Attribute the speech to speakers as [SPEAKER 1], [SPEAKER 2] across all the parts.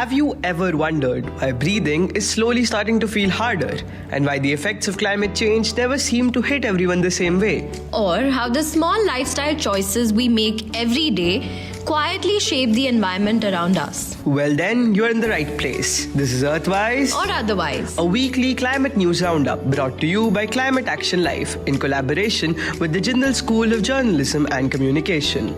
[SPEAKER 1] Have you ever wondered why breathing is slowly starting to feel harder and why the effects of climate change never seem to hit everyone the same way?
[SPEAKER 2] Or how the small lifestyle choices we make every day quietly shape the environment around us?
[SPEAKER 1] Well then, you're in the right place. This is Earthwise,
[SPEAKER 2] Or otherwise.
[SPEAKER 1] a weekly climate news roundup brought to you by Climate Action Life in collaboration with the Jindal School of Journalism and Communication.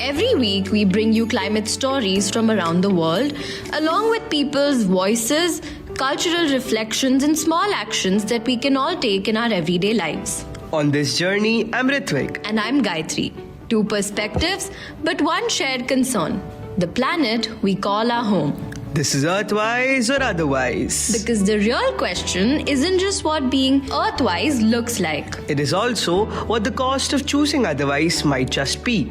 [SPEAKER 2] Every week, we bring you climate stories from around the world, along with people's voices, cultural reflections, and small actions that we can all take in our everyday lives.
[SPEAKER 1] On this journey, I'm Ritvik.
[SPEAKER 2] And I'm Gayatri. Two perspectives, but one shared concern: the planet we call our home.
[SPEAKER 1] This is Earthwise or otherwise.
[SPEAKER 2] Because the real question isn't just what being Earthwise looks like.
[SPEAKER 1] It is also what the cost of choosing otherwise might just be.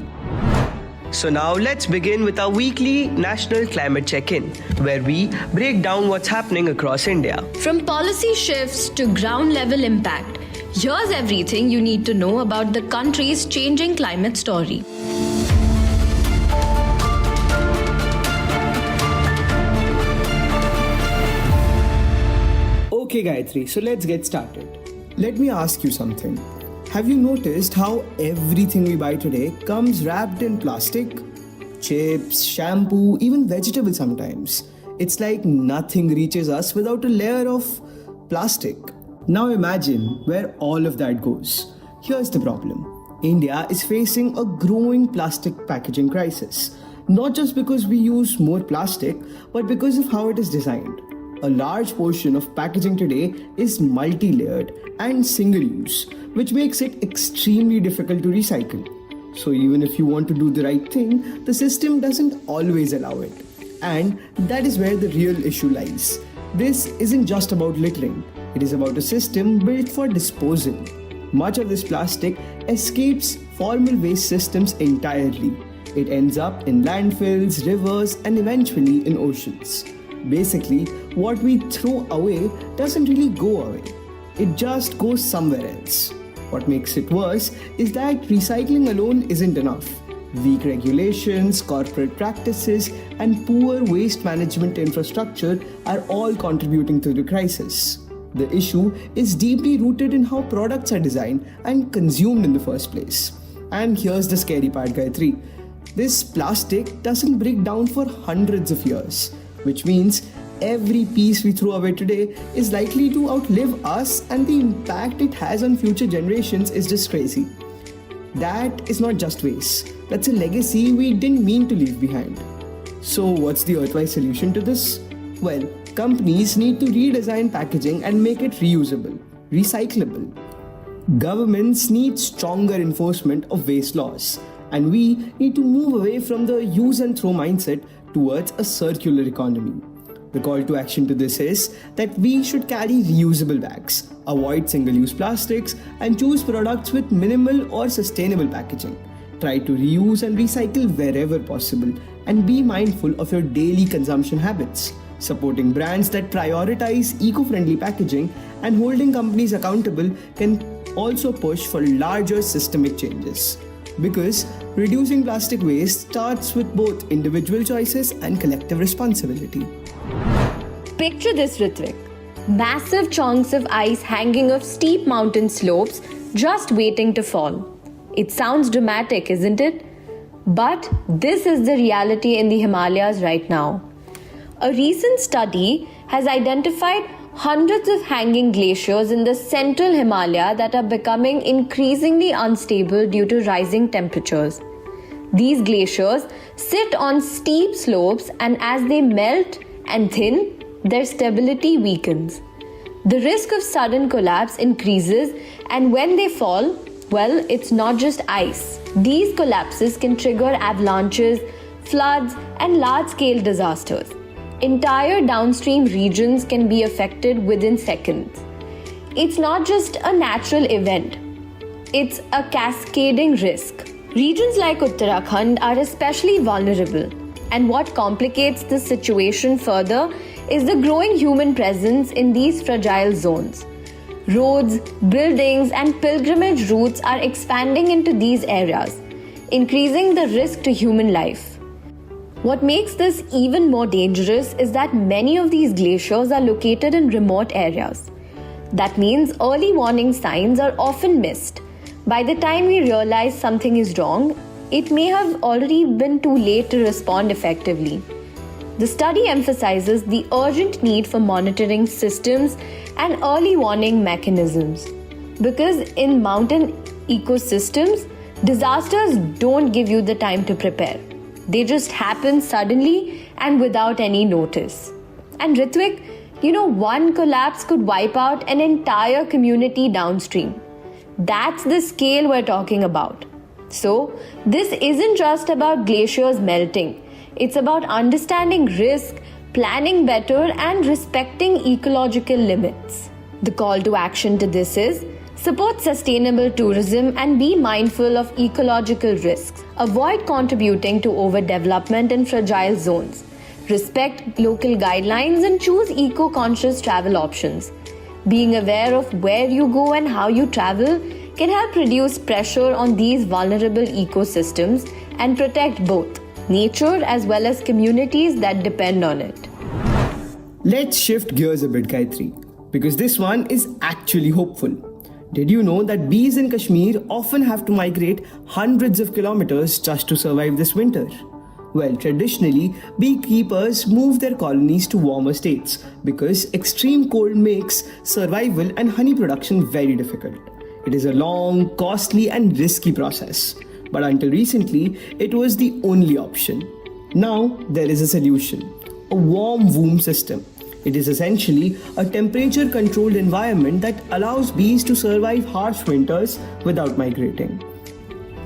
[SPEAKER 1] So now let's begin with our weekly National Climate Check-in, where we break down what's happening across India.
[SPEAKER 2] From policy shifts to ground level impact, here's everything you need to know about the country's changing climate story.
[SPEAKER 3] Okay, Gayatri, so let's get started. Let me ask you something. Have you noticed how everything we buy today comes wrapped in plastic? Chips, shampoo, even vegetables sometimes. It's like nothing reaches us without a layer of plastic. Now imagine where all of that goes. Here's the problem. India is facing a growing plastic packaging crisis. Not just because we use more plastic, but because of how it is designed. A large portion of packaging today is multi-layered and single-use, which makes it extremely difficult to recycle. So even if you want to do the right thing, the system doesn't always allow it. And that is where the real issue lies. This isn't just about littering. It is about a system built for disposal. Much of this plastic escapes formal waste systems entirely. It ends up in landfills, rivers, and eventually in oceans. Basically, what we throw away doesn't really go away. It just goes somewhere else. What makes it worse is that recycling alone isn't enough. Weak regulations, corporate practices, and poor waste management infrastructure are all contributing to the crisis. The issue is deeply rooted in how products are designed and consumed in the first place. And here's the scary part, Gayatri. This plastic doesn't break down for hundreds of years, which means every piece we throw away today is likely to outlive us, and the impact it has on future generations is just crazy. That is not just waste. That's a legacy we didn't mean to leave behind. So what's the Earthwise solution to this? Well, companies need to redesign packaging and make it reusable, recyclable. Governments need stronger enforcement of waste laws, and we need to move away from the use and throw mindset towards a circular economy. The call to action to this is that we should carry reusable bags, avoid single-use plastics, and choose products with minimal or sustainable packaging. Try to reuse and recycle wherever possible, and be mindful of your daily consumption habits. Supporting brands that prioritize eco-friendly packaging and holding companies accountable can also push for larger systemic changes. Because reducing plastic waste starts with both individual choices and collective responsibility.
[SPEAKER 2] Picture this, Ritvik. Massive chunks of ice hanging off steep mountain slopes, just waiting to fall. It sounds dramatic, isn't it? But this is the reality in the Himalayas right now. A recent study has identified hundreds of hanging glaciers in the central Himalaya that are becoming increasingly unstable due to rising temperatures. These glaciers sit on steep slopes, and as they melt and thin, their stability weakens. The risk of sudden collapse increases, and when they fall, well, it's not just ice. These collapses can trigger avalanches, floods, and large-scale disasters. Entire downstream regions can be affected within seconds. It's not just a natural event, it's a cascading risk. Regions like Uttarakhand are especially vulnerable, and what complicates the situation further is the growing human presence in these fragile zones. Roads, buildings, and pilgrimage routes are expanding into these areas, increasing the risk to human life. What makes this even more dangerous is that many of these glaciers are located in remote areas. That means early warning signs are often missed. By the time we realize something is wrong, it may have already been too late to respond effectively. The study emphasizes the urgent need for monitoring systems and early warning mechanisms. Because in mountain ecosystems, disasters don't give you the time to prepare. They just happen suddenly and without any notice. And Ritvik, one collapse could wipe out an entire community downstream. That's the scale we're talking about. So, this isn't just about glaciers melting. It's about understanding risk, planning better, and respecting ecological limits. The call to action to this is support sustainable tourism and be mindful of ecological risks. Avoid contributing to overdevelopment in fragile zones. Respect local guidelines and choose eco-conscious travel options. Being aware of where you go and how you travel can help reduce pressure on these vulnerable ecosystems and protect both nature as well as communities that depend on it.
[SPEAKER 3] Let's shift gears a bit, Gayatri, because this one is actually hopeful. Did you know that bees in Kashmir often have to migrate hundreds of kilometers just to survive this winter? Well, traditionally, beekeepers move their colonies to warmer states because extreme cold makes survival and honey production very difficult. It is a long, costly and risky process. But until recently, it was the only option. Now, there is a solution. A warm womb system. It is essentially a temperature-controlled environment that allows bees to survive harsh winters without migrating.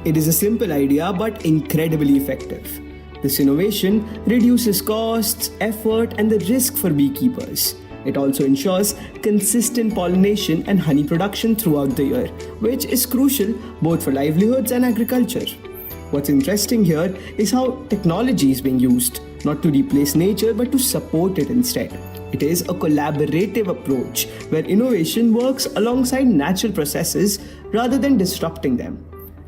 [SPEAKER 3] It is a simple idea but incredibly effective. This innovation reduces costs, effort, and the risk for beekeepers. It also ensures consistent pollination and honey production throughout the year, which is crucial both for livelihoods and agriculture. What's interesting here is how technology is being used, not to replace nature but to support it instead. It is a collaborative approach where innovation works alongside natural processes rather than disrupting them.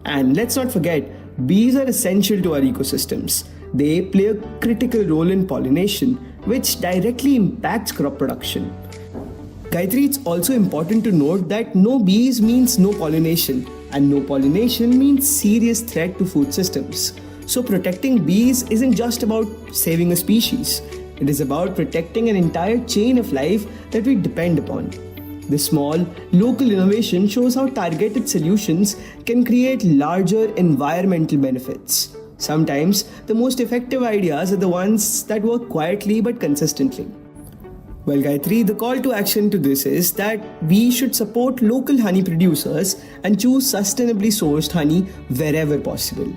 [SPEAKER 3] And let's not forget, bees are essential to our ecosystems. They play a critical role in pollination, which directly impacts crop production. Gayatri, it's also important to note that no bees means no pollination, and no pollination means serious threat to food systems. So protecting bees isn't just about saving a species. It is about protecting an entire chain of life that we depend upon. This small, local innovation shows how targeted solutions can create larger environmental benefits. Sometimes, the most effective ideas are the ones that work quietly but consistently. Well, Gayatri, the call to action to this is that we should support local honey producers and choose sustainably sourced honey wherever possible.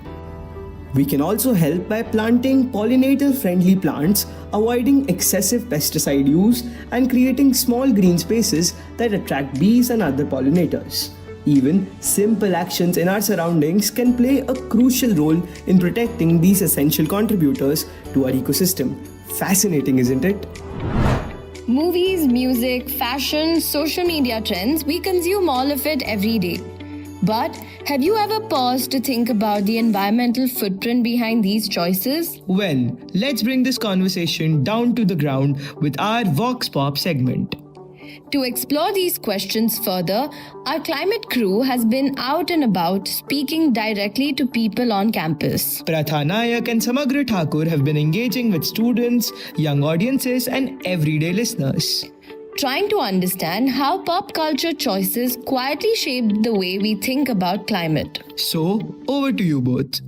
[SPEAKER 3] We can also help by planting pollinator-friendly plants, avoiding excessive pesticide use, and creating small green spaces that attract bees and other pollinators. Even simple actions in our surroundings can play a crucial role in protecting these essential contributors to our ecosystem. Fascinating, isn't it?
[SPEAKER 2] Movies, music, fashion, social media trends, we consume all of it every day. But have you ever paused to think about the environmental footprint behind these choices?
[SPEAKER 1] Well, let's bring this conversation down to the ground with our Vox Pop segment.
[SPEAKER 2] To explore these questions further, our climate crew has been out and about speaking directly to people on campus.
[SPEAKER 1] Pratha, Nayak and Samagra Thakur have been engaging with students, young audiences and everyday listeners,
[SPEAKER 2] trying to understand how pop culture choices quietly shape the way we think about climate.
[SPEAKER 1] So, over to you both.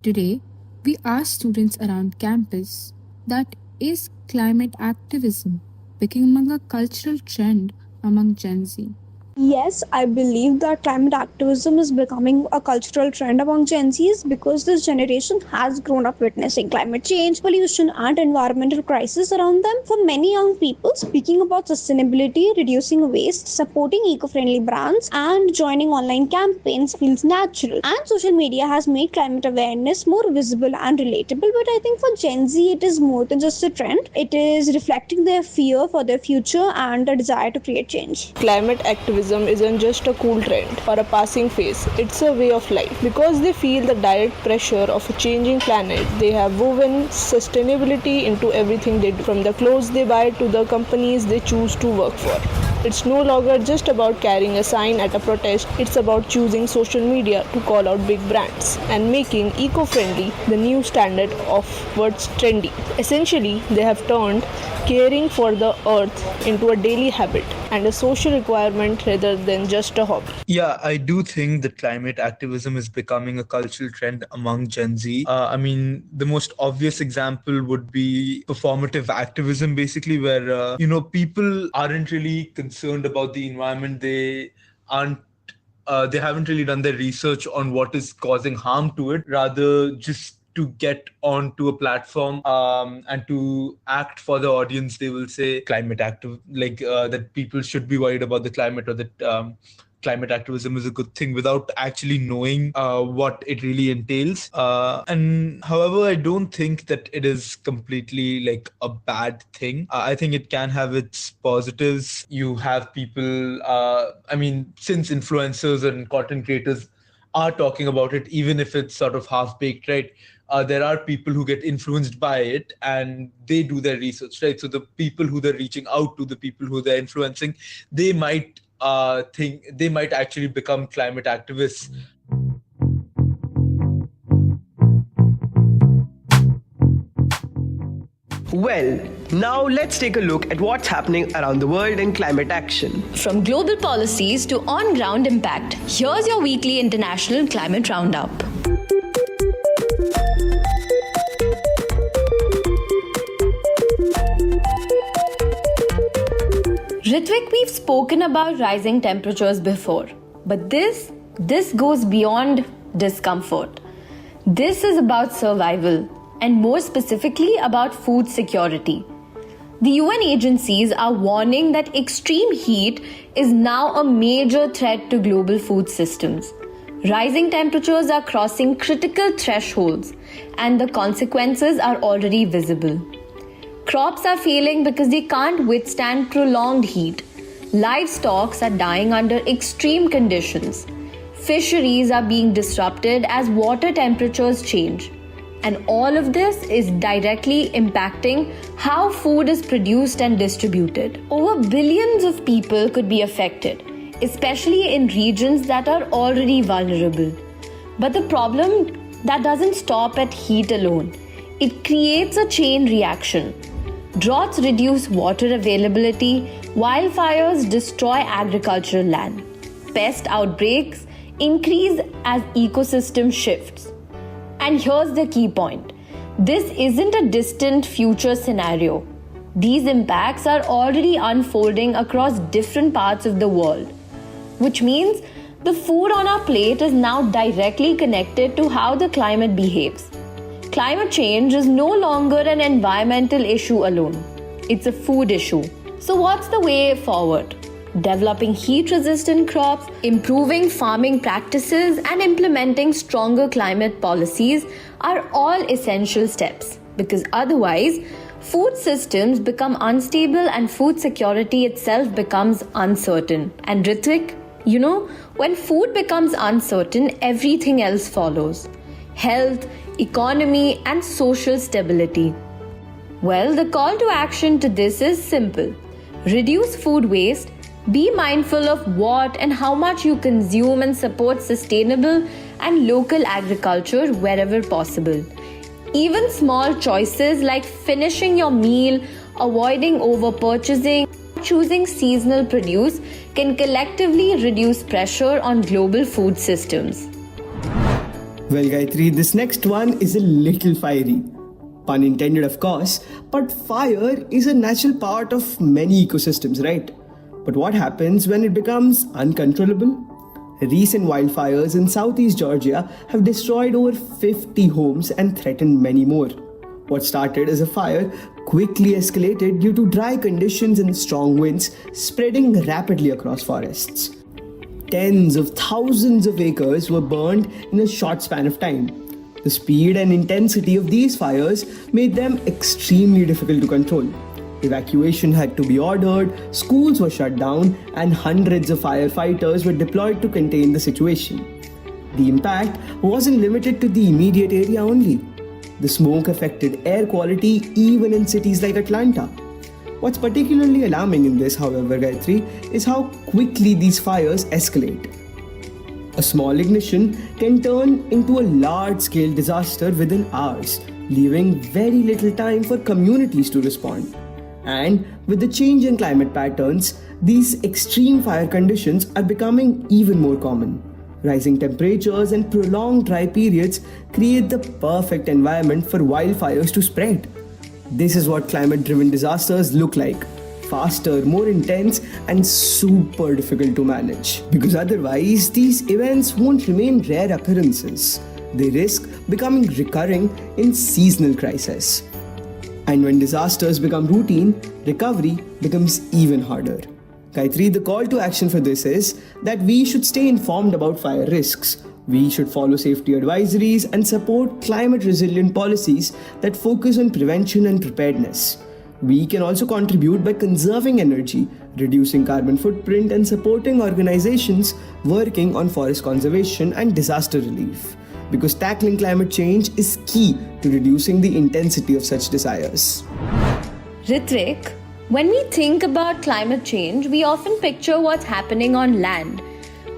[SPEAKER 4] Today, we asked students around campus that is climate activism becoming a cultural trend among Gen Z?
[SPEAKER 5] Yes, I believe that climate activism is becoming a cultural trend among Gen Zs because this generation has grown up witnessing climate change, pollution, and environmental crisis around them. For many young people, speaking about sustainability, reducing waste, supporting eco-friendly brands, and joining online campaigns feels natural. And social media has made climate awareness more visible and relatable. But I think for Gen Z, it is more than just a trend. It is reflecting their fear for their future and a desire to create change.
[SPEAKER 6] Climate activism activism isn't just a cool trend or a passing phase, it's a way of life. Because they feel the direct pressure of a changing planet, they have woven sustainability into everything they do, from the clothes they buy to the companies they choose to work for. It's no longer just about carrying a sign at a protest, it's about choosing social media to call out big brands and making eco-friendly the new standard of what's trendy. Essentially, they have turned caring for the earth into a daily habit and a social requirement rather than just a hobby.
[SPEAKER 7] Yeah, I do think that climate activism is becoming a cultural trend among Gen Z. The most obvious example would be performative activism, basically, where, people aren't really concerned about the environment. They haven't really done their research on what is causing harm to it, rather just to get onto a platform and to act for the audience. They will say climate active, that people should be worried about the climate, or that climate activism is a good thing, without actually knowing what it really entails. And however, I don't think that it is completely like a bad thing. I think it can have its positives. You have people, since influencers and content creators are talking about it, even if it's sort of half-baked, right? There are people who get influenced by it and they do their research, right? So the people who they're reaching out to, the people who they're influencing, they might think they might actually become climate activists.
[SPEAKER 1] Well, now let's take a look at what's happening around the world in climate action.
[SPEAKER 2] From global policies to on-ground impact, here's your weekly international climate roundup. Ritvik, we've spoken about rising temperatures before, but this goes beyond discomfort. This is about survival, and more specifically about food security. The UN agencies are warning that extreme heat is now a major threat to global food systems. Rising temperatures are crossing critical thresholds, and the consequences are already visible. Crops are failing because they can't withstand prolonged heat. Livestock are dying under extreme conditions. Fisheries are being disrupted as water temperatures change. And all of this is directly impacting how food is produced and distributed. Over billions of people could be affected, especially in regions that are already vulnerable. But the problem that doesn't stop at heat alone. It creates a chain reaction. Droughts reduce water availability, wildfires destroy agricultural land. Pest outbreaks increase as ecosystem shifts. And here's the key point. This isn't a distant future scenario. These impacts are already unfolding across different parts of the world, which means the food on our plate is now directly connected to how the climate behaves. Climate change is no longer an environmental issue alone. It's a food issue. So what's the way forward? Developing heat-resistant crops, improving farming practices, and implementing stronger climate policies are all essential steps, because otherwise, food systems become unstable and food security itself becomes uncertain. And Ritvik, when food becomes uncertain, everything else follows. Health, economy, and social stability. Well, the call to action to this is simple. Reduce food waste, be mindful of what and how much you consume, and support sustainable and local agriculture wherever possible. Even small choices like finishing your meal, avoiding over-purchasing, choosing seasonal produce can collectively reduce pressure on global food systems.
[SPEAKER 3] Well, Gayatri, this next one is a little fiery. Pun intended, of course, but fire is a natural part of many ecosystems, right? But what happens when it becomes uncontrollable? Recent wildfires in southeast Georgia have destroyed over 50 homes and threatened many more. What started as a fire quickly escalated due to dry conditions and strong winds spreading rapidly across forests. Tens of thousands of acres were burned in a short span of time. The speed and intensity of these fires made them extremely difficult to control. Evacuation had to be ordered, schools were shut down, and hundreds of firefighters were deployed to contain the situation. The impact wasn't limited to the immediate area only. The smoke affected air quality even in cities like Atlanta. What's particularly alarming in this, however, Gayatri, is how quickly these fires escalate. A small ignition can turn into a large-scale disaster within hours, leaving very little time for communities to respond. And with the change in climate patterns, these extreme fire conditions are becoming even more common. Rising temperatures and prolonged dry periods create the perfect environment for wildfires to spread. This is what climate-driven disasters look like. Faster, more intense, and super difficult to manage. Because otherwise, these events won't remain rare occurrences. They risk becoming recurring in seasonal crises. And when disasters become routine, recovery becomes even harder. Gayatri, the call to action for this is that we should stay informed about fire risks. We should follow safety advisories and support climate-resilient policies that focus on prevention and preparedness. We can also contribute by conserving energy, reducing carbon footprint, and supporting organizations working on forest conservation and disaster relief. Because tackling climate change is key to reducing the intensity of such disasters.
[SPEAKER 2] Ritvik, when we think about climate change, we often picture what's happening on land.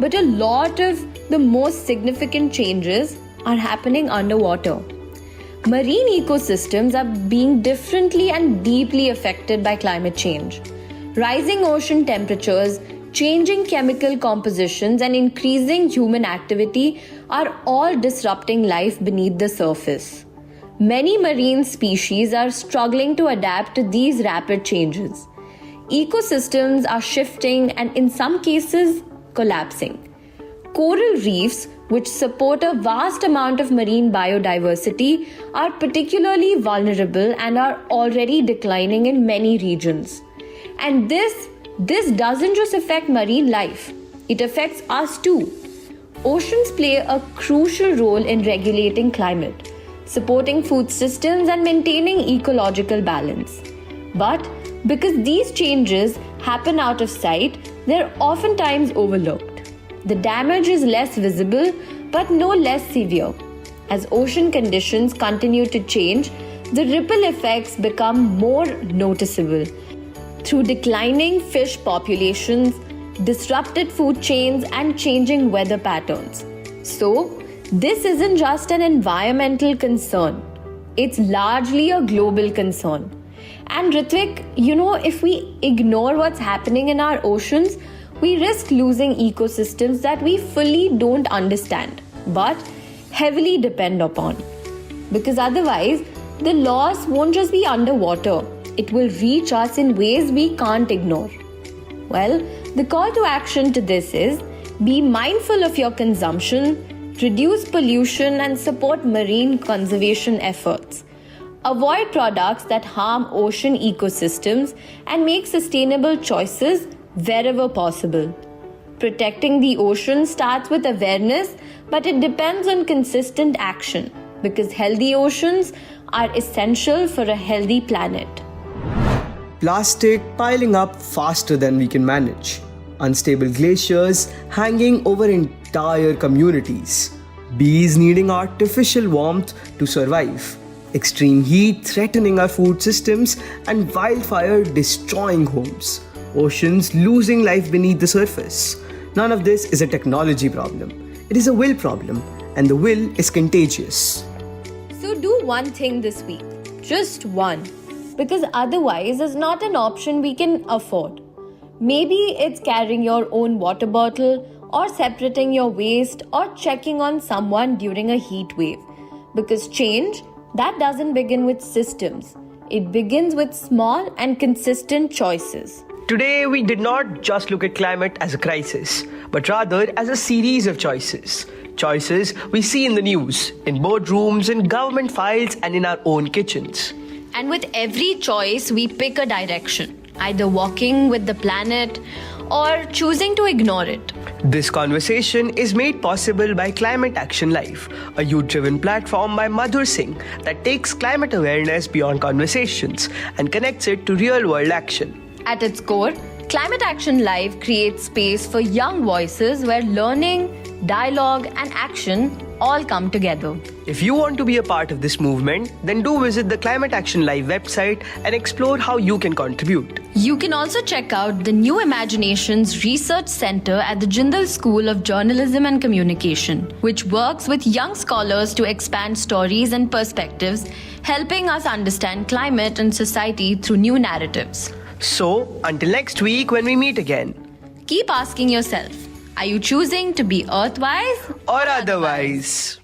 [SPEAKER 2] But a lot of the most significant changes are happening underwater. Marine ecosystems are being differently and deeply affected by climate change. Rising ocean temperatures, changing chemical compositions, and increasing human activity are all disrupting life beneath the surface. Many marine species are struggling to adapt to these rapid changes. Ecosystems are shifting and, in some cases, collapsing. Coral reefs, which support a vast amount of marine biodiversity, are particularly vulnerable and are already declining in many regions. And this doesn't just affect marine life, it affects us too. Oceans play a crucial role in regulating climate, supporting food systems and maintaining ecological balance. But because these changes happen out of sight, they're oftentimes overlooked. The damage is less visible but no less severe. As ocean conditions continue to change, the ripple effects become more noticeable through declining fish populations, disrupted food chains, and changing weather patterns. So, this isn't just an environmental concern. It's largely a global concern. And Ritvik, if we ignore what's happening in our oceans, we risk losing ecosystems that we fully don't understand, but heavily depend upon. Because otherwise, the loss won't just be underwater. It will reach us in ways we can't ignore. Well, the call to action to this is be mindful of your consumption, reduce pollution, and support marine conservation efforts. Avoid products that harm ocean ecosystems and make sustainable choices wherever possible. Protecting the ocean starts with awareness, but it depends on consistent action because healthy oceans are essential for a healthy planet.
[SPEAKER 3] Plastic piling up faster than we can manage. Unstable glaciers hanging over entire communities. Bees needing artificial warmth to survive. Extreme heat threatening our food systems and wildfire destroying homes. Oceans losing life beneath the surface. None of this is a technology problem. It is a will problem, and the will is contagious.
[SPEAKER 2] So do one thing this week. Just one. Because otherwise it's not an option we can afford. Maybe it's carrying your own water bottle or separating your waste or checking on someone during a heat wave. Because change, that doesn't begin with systems. It begins with small and consistent choices.
[SPEAKER 1] Today, we did not just look at climate as a crisis, but rather as a series of choices. Choices we see in the news, in boardrooms, in government files, and in our own kitchens.
[SPEAKER 2] And with every choice, we pick a direction, either walking with the planet or choosing to ignore it.
[SPEAKER 1] This conversation is made possible by Climate Action Live, a youth-driven platform by Madhur Singh that takes climate awareness beyond conversations and connects it to real-world action.
[SPEAKER 2] At its core, Climate Action Live creates space for young voices where learning, dialogue, and action all come together.
[SPEAKER 1] If you want to be a part of this movement, then do visit the Climate Action Live website and explore how you can contribute.
[SPEAKER 2] You can also check out the New Imaginations Research Center at the Jindal School of Journalism and Communication, which works with young scholars to expand stories and perspectives, helping us understand climate and society through new narratives.
[SPEAKER 1] So, until next week when we meet again.
[SPEAKER 2] Keep asking yourself, are you choosing to be Earthwise
[SPEAKER 1] Or otherwise.